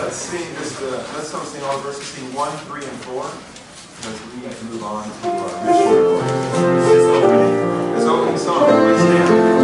Let's sing all verses, sing 1, 3, and 4, because we need to move on to our mission report. This opening song, please stand.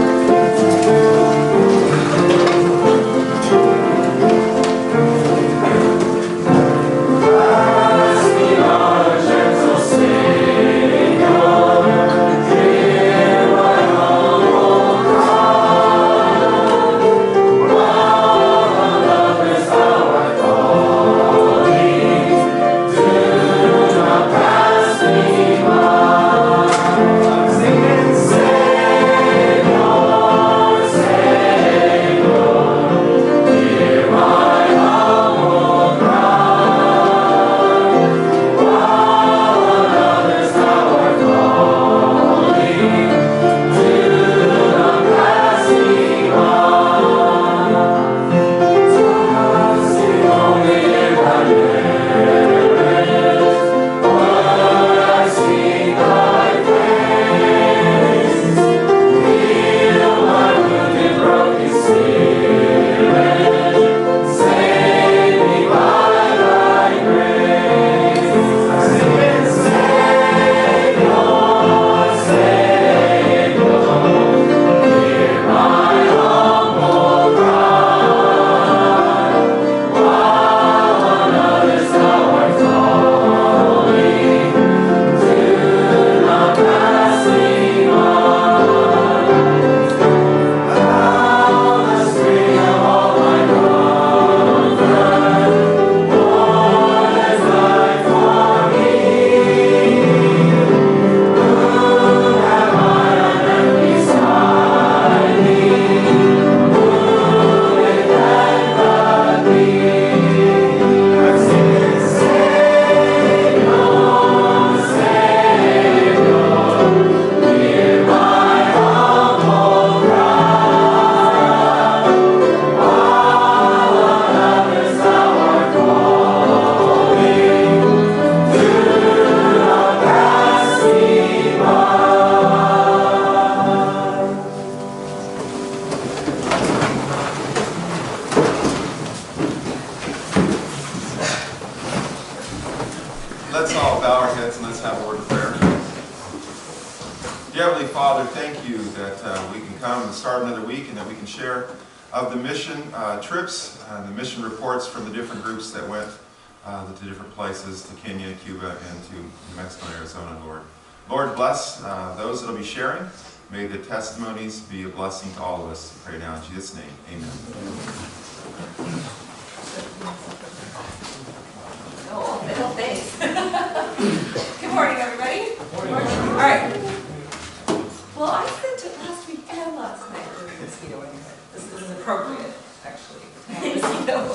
Let's all bow our heads and let's have a word of prayer. Dear Heavenly Father, thank you that we can come and start another week and that we can share of the mission trips, the mission reports from the different groups that went to different places, to Kenya, Cuba, and to New Mexico and Arizona, Lord. Lord, bless those that will be sharing. May the testimonies be a blessing to all of us. I pray now in Jesus' name. Amen. Oh, thanks. Good morning, everybody. Good morning. All right. Well, I spent it last week and last night with a mosquito in your head. This is appropriate, actually. Mosquito.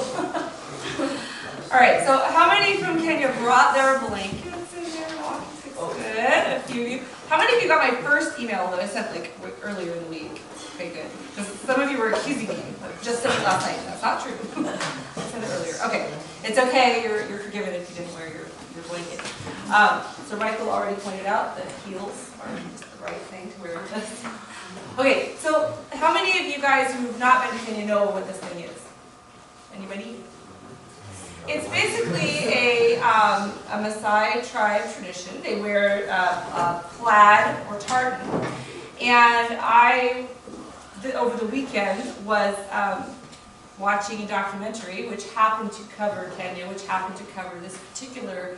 All right, so how many from Kenya brought their blankets in their walking sticks? Good. A few of you. How many of you got my first email that I sent like earlier in the week? Okay, good. Because some of you were accusing me. Like, just sent it last night. That's not true. I sent it earlier. Okay. It's okay. You're forgiven if you didn't wear your blanket. So Michael already pointed out that heels are just the right thing to wear. Okay, so how many of you guys who have not been to Kenya know what this thing is? Anybody? It's basically a Maasai tribe tradition. They wear plaid or tartan. And I, over the weekend, was watching a documentary which happened to cover Kenya, which happened to cover this particular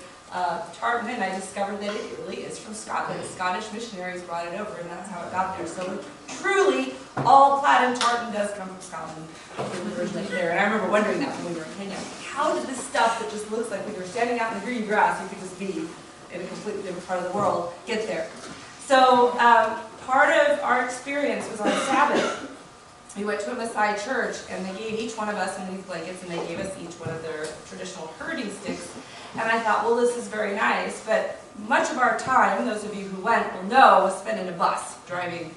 tartan, and I discovered that it really is from Scotland. Scottish missionaries brought it over, and that's how it got there. So truly, all plaid and tartan does come from Scotland. Originally there, and I remember wondering that when we were in Kenya. How did this stuff that just looks like when you're standing out in the green grass, you could just be in a completely different part of the world, get there? So part of our experience was on Sabbath. We went to a Maasai church, and they gave each one of us one of these blankets, and they gave us each one of their traditional herding sticks. And I thought, well, this is very nice, but much of our time, those of you who went will know, was spent in a bus, driving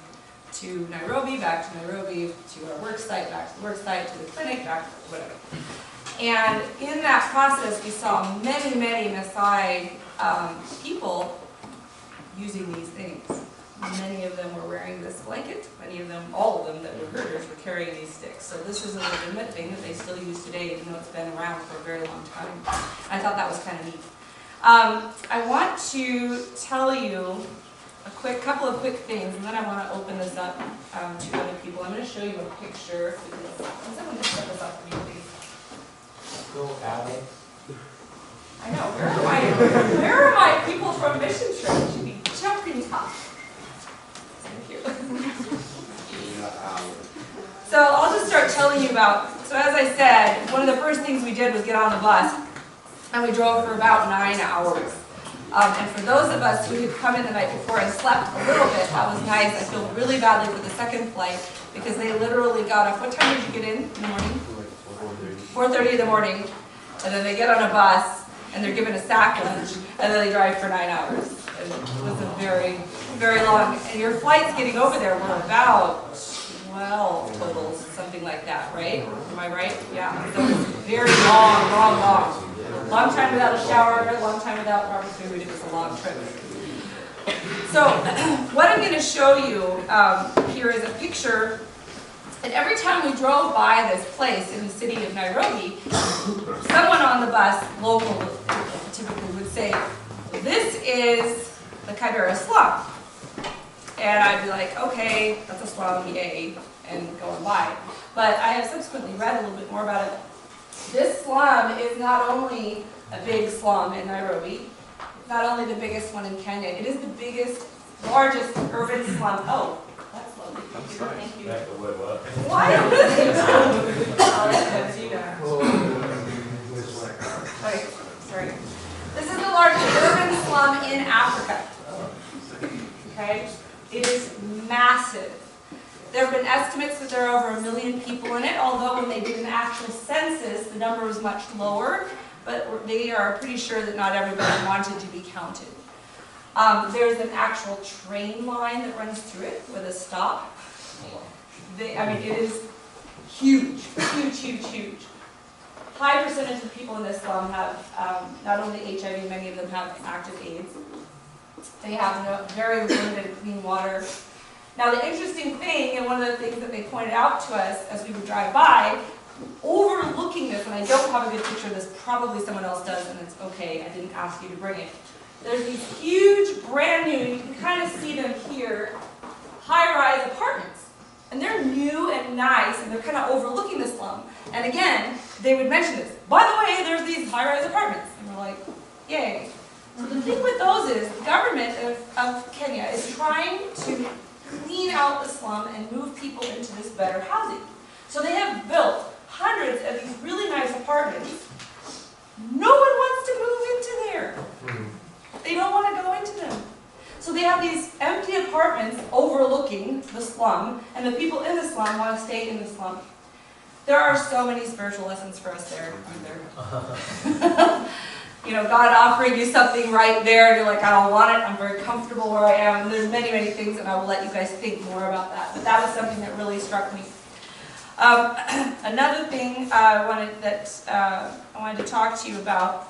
to Nairobi, back to Nairobi, to our work site, back to the work site, to the clinic, back to whatever. And in that process, we saw many, many Maasai people using these things. Many of them were wearing this blanket. Many of them, all of them that were herders were carrying these sticks. So this is a legitimate thing that they still use today, even though it's been around for a very long time. I thought that was kind of neat. I want to tell you a couple of quick things, and then I want to open this up to other people. I'm going to show you a picture. Can someone just set this up for me, please? Go, Alex. I know. Where are my people from Mission Trip? They should be jumping up. Thank you. So I'll just start telling you about. So as I said, one of the first things we did was get on the bus, and we drove for about 9 hours. And for those of us who had come in the night before and slept a little bit, that was nice. I feel really badly for the second flight because they literally got up. What time did you get in the morning? 4:30 in the morning. And then they get on a bus and they're given a sack lunch and then they drive for 9 hours. And it was a very, very long. And your flights getting over there were about 12 totals, something like that, right? Am I right? Yeah. So it was very long. Long time without a shower, a long time without proper food. It was a long trip. So what I'm going to show you here is a picture. And every time we drove by this place in the city of Nairobi, someone on the bus, local typically, would say, "This is the Kibera slum." And I'd be like, "Okay, that's a slum, yay," and go on by. But I have subsequently read a little bit more about it. This slum is not only a big slum in Nairobi, not only the biggest one in Kenya, it is the biggest, largest urban slum. Oh, that's lovely. Thank you. Why don't they do? I'll let you know. Okay, sorry. This is the largest urban slum in Africa. Okay? It is massive. There have been estimates that there are over 1 million people in it, although when they did an actual census, the number was much lower, but they are pretty sure that not everybody wanted to be counted. There's an actual train line that runs through it with a stop. I mean, it is huge, huge, huge, huge. High percentage of people in this slum have not only HIV, many of them have active AIDS. They have very limited clean water. Now the interesting thing, and one of the things that they pointed out to us as we would drive by, overlooking this, and I don't have a good picture of this, probably someone else does, and it's okay, I didn't ask you to bring it. There's these huge, brand new, you can kind of see them here, high-rise apartments. And they're new and nice, and they're kind of overlooking the slum. And again, they would mention this. By the way, there's these high-rise apartments. And we're like, yay. So the thing with those is, the government of Kenya is trying to clean out the slum and move people into this better housing. So they have built hundreds of these really nice apartments. No one wants to move into there. They don't want to go into them. So they have these empty apartments overlooking the slum, and the people in the slum want to stay in the slum. There are so many spiritual lessons for us there, aren't there? You know, God offering you something right there, and you're like, I don't want it, I'm very comfortable where I am. And there's many, many things, and I will let you guys think more about that. But that was something that really struck me. Another thing I wanted to talk to you about,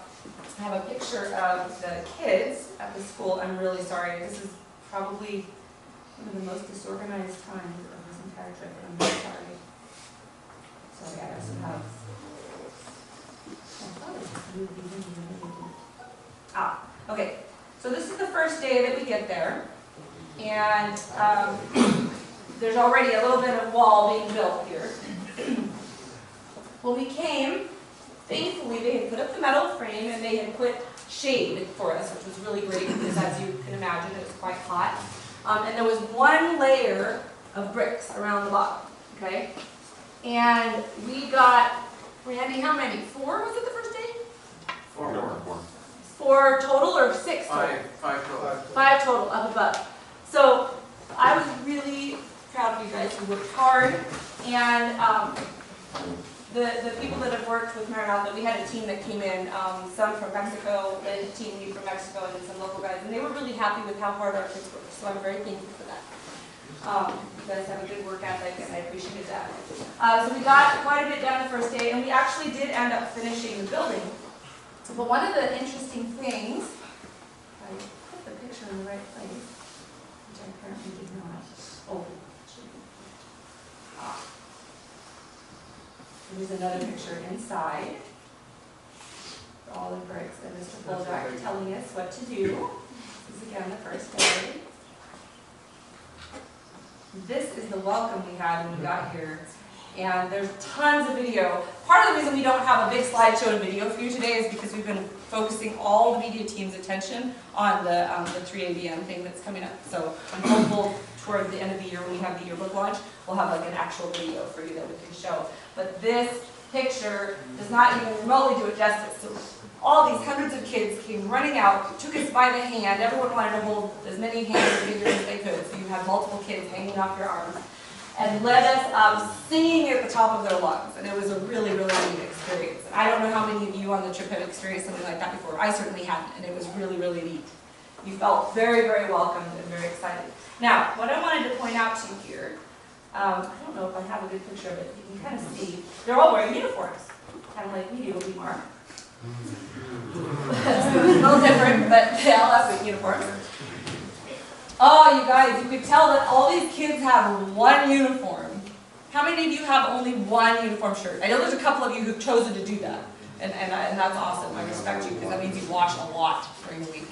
I have a picture of the kids at the school. I'm really sorry. This is probably one of the most disorganized times of this entire trip. I'm really sorry. Sorry, I also have... okay. So this is the first day that we get there, and there's already a little bit of wall being built here. When we came, thankfully they had put up the metal frame and they had put shade for us, which was really great because, as you can imagine, it was quite hot. And there was one layer of bricks around the bottom. Okay, and we got, Randy, how many? 4 was it the first day? 4. 4 total or 6 total? 5 total. 5 total up above. So I was really proud of you guys who worked hard, and the people that have worked with Maranatha, we had a team that came in, some from Mexico, a team lead from Mexico, and then some local guys, and they were really happy with how hard our kids worked, so I'm very thankful for that. You guys have a good work ethic, and I appreciated that. So we got quite a bit done the first day, and we actually did end up finishing the building. But one of the interesting things, if I put the picture in the right place, which I I apparently did not. Oh. Ah. Here's another picture inside. All the bricks and Mr. Boljack telling us what to do. This is again the first day. This is the welcome we had when we got here. And there's tons of video. Part of the reason we don't have a big slideshow and video for you today is because we've been focusing all the media team's attention on the 3ABN thing that's coming up. So I'm hopeful toward the end of the year when we have the yearbook launch, we'll have like an actual video for you that we can show. But this picture does not even remotely do it justice. So all these hundreds of kids came running out, took us by the hand. Everyone wanted to hold as many hands and fingers as they could, so you had multiple kids hanging off your arms, and led us up singing at the top of their lungs. And it was a really, really neat experience. I don't know how many of you on the trip have experienced something like that before. I certainly hadn't, and it was really, really neat. You felt very, very welcomed and very excited. Now, what I wanted to point out to you here, I don't know if I have a good picture of it. You can kind of see, they're all wearing uniforms, kind of like we do, we are. It's a little different, but they all have uniforms. Oh, you guys, you could tell that all these kids have one uniform. How many of you have only one uniform shirt? I know there's a couple of you who've chosen to do that, and that's awesome. I respect you because that means you wash a lot during the week.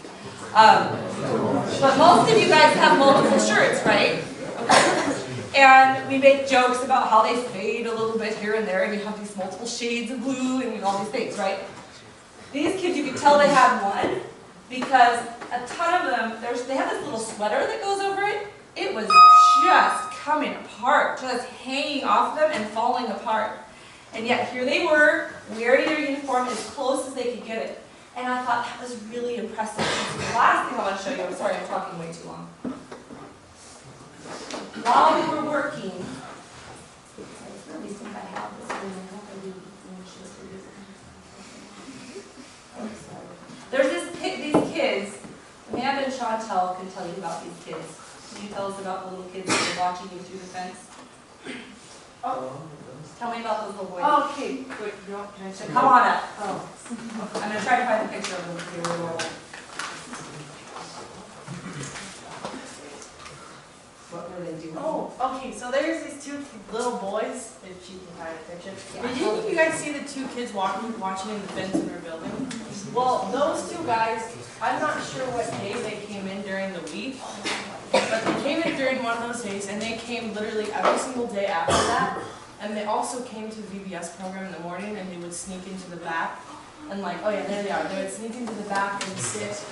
But most of you guys have multiple shirts, right? Okay. And we make jokes about how they fade a little bit here and there, and you have these multiple shades of blue and all these things, right? These kids, you could tell they had one because a ton of them, they have this little sweater that goes over it. It was just coming apart, just hanging off them and falling apart. And yet here they were, wearing their uniform as close as they could get it. And I thought that was really impressive. The last thing I want to show you, I'm sorry I'm talking way too long. While we were working, I really think I have this one. I hope I do. There's these kids. Amanda and Chantel can tell you about these kids. Can you tell us about the little kids that were watching you through the fence? Oh, tell me about those little boys. Oh, okay. Wait, can I say? Come on up. Oh. I'm going to try to find a picture of them for you. What were they doing? Oh, okay. So there's these two little boys, if you can find a picture. Yeah. Didn't you guys see the two kids watching in the fence in our building? Well, those two guys, I'm not sure what day they came in during the week, but they came in during one of those days, and they came literally every single day after that. And they also came to the VBS program in the morning, and they would sneak into the back. And like, oh yeah, there they are. They would sneak into the back and sit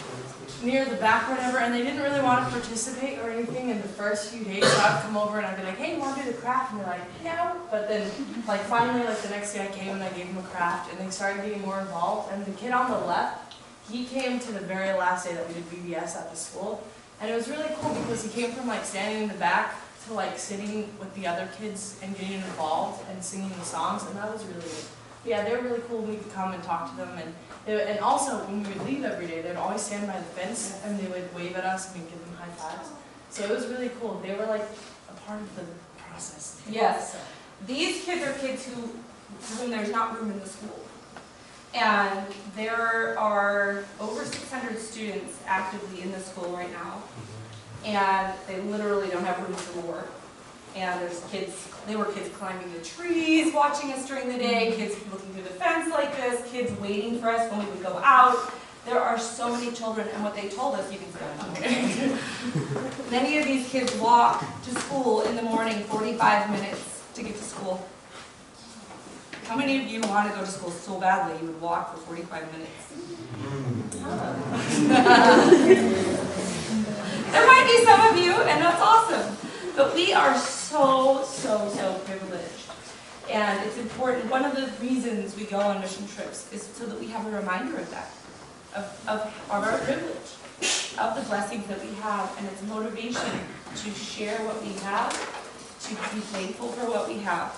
near the back or whatever, and they didn't really want to participate or anything in the first few days. So I'd come over and I'd be like, hey, you want to do the craft? And they're like, no. But then, like, finally, like, the next day I came and I gave them a craft, and they started getting more involved. And the kid on the left, he came to the very last day that we did VBS at the school. And it was really cool because he came from, like, standing in the back to, like, sitting with the other kids and getting involved and singing the songs, and that was really good. Yeah, they were really cool when we could come and talk to them, and also when we would leave every day, they'd always stand by the fence and they would wave at us and we'd give them high fives. So it was really cool. They were like a part of the process. Yes. These kids are kids for whom there's not room in the school. And there are over 600 students actively in the school right now. And they literally don't have room for more. And there's there were kids climbing the trees, watching us during the day, kids looking through the fence like this, kids waiting for us when we would go out. There are so many children, and what they told us, you can say, many of these kids walk to school in the morning 45 minutes to get to school. How many of you want to go to school so badly you would walk for 45 minutes? There might be some of you, and that's awesome. But we are so privileged. And it's important. One of the reasons we go on mission trips is so that we have a reminder of that, of our privilege, of the blessings that we have, and it's motivation to share what we have, to be thankful for what we have.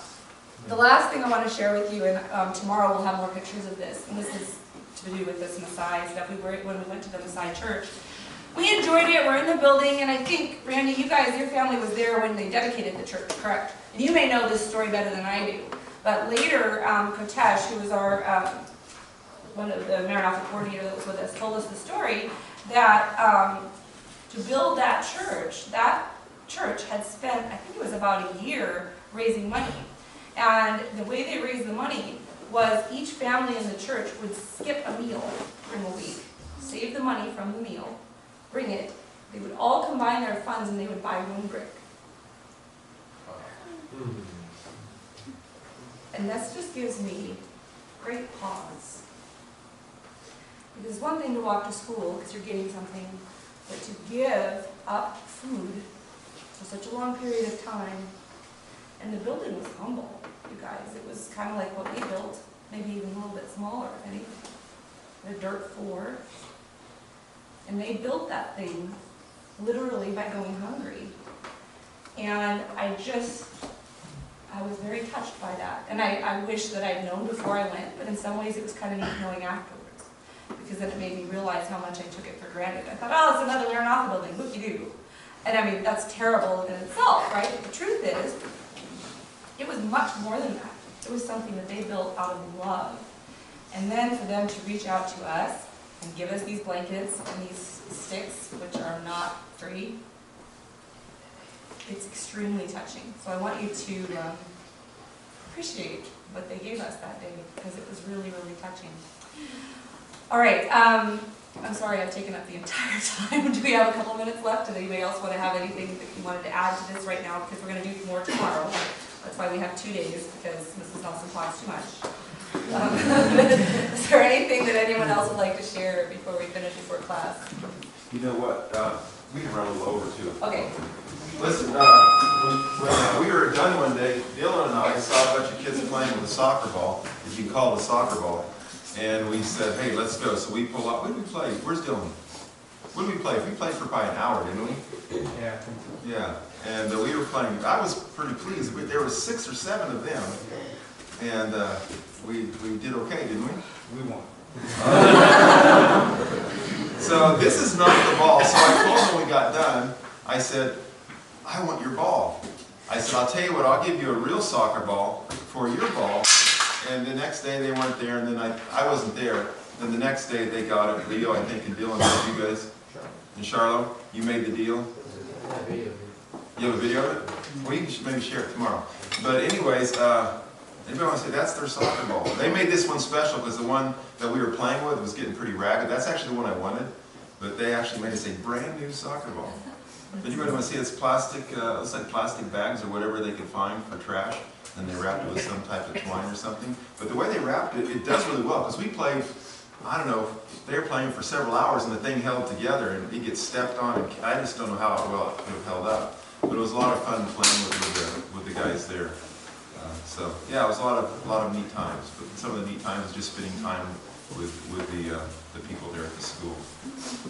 The last thing I want to share with you, and tomorrow we'll have more pictures of this, and this is to do with this Maasai stuff when we went to the Maasai church. We enjoyed it, we're in the building, and I think, Randy, you guys, your family was there when they dedicated the church, correct? And you may know this story better than I do. But later, Kotesh, who was our, one of the Maranatha coordinator that was with us, told us the story that to build that church had spent, I think it was about a year, raising money. And the way they raised the money was each family in the church would skip a meal from a week, save the money from the meal, bring it. They would all combine their funds and they would buy one brick. And this just gives me great pause. Because it's one thing to walk to school because you're getting something, but to give up food for such a long period of time, and the building was humble, you guys. It was kind of like what we built, maybe even a little bit smaller, if anything. A dirt floor. And they built that thing literally by going hungry. And I was very touched by that. And I wish that I'd known before I went, but in some ways it was kind of neat knowing afterwards. Because then it made me realize how much I took it for granted. I thought, oh, it's another Maranatha building, whoop-de-doo. And I mean, that's terrible in itself, right? But the truth is, it was much more than that. It was something that they built out of love. And then for them to reach out to us and give us these blankets and these sticks, which are not free, it's extremely touching. So I want you to appreciate what they gave us that day, because it was really, really touching. All right, I'm sorry I've taken up the entire time. Do we have a couple minutes left? Does anybody else want to have anything that you wanted to add to this right now? Because we're going to do more tomorrow. That's why we have 2 days, because Mrs. Nelson talks too much. Is there anything that anyone else would like to share before we finish before class? You know what, we can run a little over too. Okay. Listen, when we were done one day, Dylan and I saw a bunch of kids playing with a soccer ball, if you call it a soccer ball, and we said, hey, let's go. So we pull up. What did we play? Where's Dylan? What did we play? We played for probably an hour, didn't we? Yeah. Yeah, and we were playing. I was pretty pleased. There were 6 or 7 of them, and we did okay, didn't we? We won. So this is not the ball. So I told them when we got done, I said, I want your ball. I said, I'll tell you what, I'll give you a real soccer ball for your ball. And the next day they weren't there, and then I wasn't there. Then the next day they got it. Leo, I think, and Dylan, you guys, and Charlo, you made the deal. You have a video of it? Well, you can maybe share it tomorrow. But anyways, anybody want to say that's their soccer ball? They made this one special because the one that we were playing with was getting pretty ragged. That's actually the one I wanted, but they actually made us a brand new soccer ball. Anybody want to see it's plastic? Looks like plastic bags or whatever they could find for trash, and they wrapped it with some type of twine or something. But the way they wrapped it, it does really well because we played. I don't know. They were playing for several hours, and the thing held together, and it gets stepped on. And I just don't know how well it could have held up. But it was a lot of fun playing with the guys there. So yeah, it was a lot of neat times. But some of the neat times is just spending time with the people there at the school.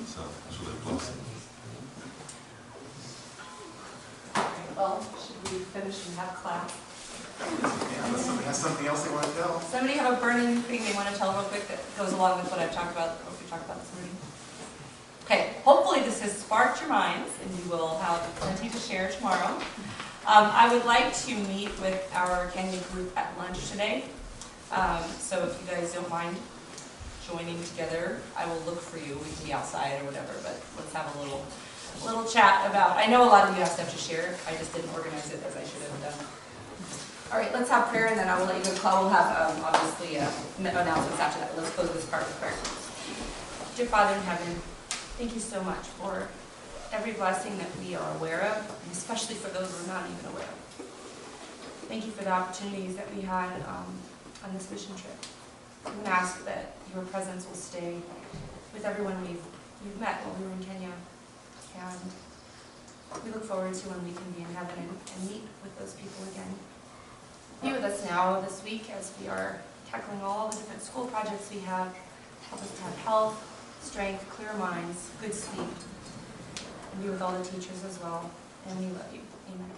So it was really a blessing. Well, should we finish and have class? Yeah, unless somebody has something else they want to tell. Somebody have a burning thing they want to tell real quick that goes along with what I've talked about, what we talked about this morning? Okay, hopefully this has sparked your minds and you will have plenty to share tomorrow. I would like to meet with our Kenya group at lunch today. So if you guys don't mind joining together, I will look for you. We can be outside or whatever, but let's have a little chat about, I know a lot of you have stuff to share. I just didn't organize it as I should have done. All right, let's have prayer and then I will let you go. We'll have obviously announcements after that. Let's close this part with prayer. Dear Father in heaven, thank you so much for every blessing that we are aware of, and especially for those we're not even aware of. Thank you for the opportunities that we had on this mission trip. We ask that your presence will stay with everyone we've met while we were in Kenya. And we look forward to when we can be in heaven and meet with those people again. Be with us now this week as we are tackling all the different school projects we have. Help us to have health, strength, clear minds, good sleep. And be with all the teachers as well. And we love you. Amen.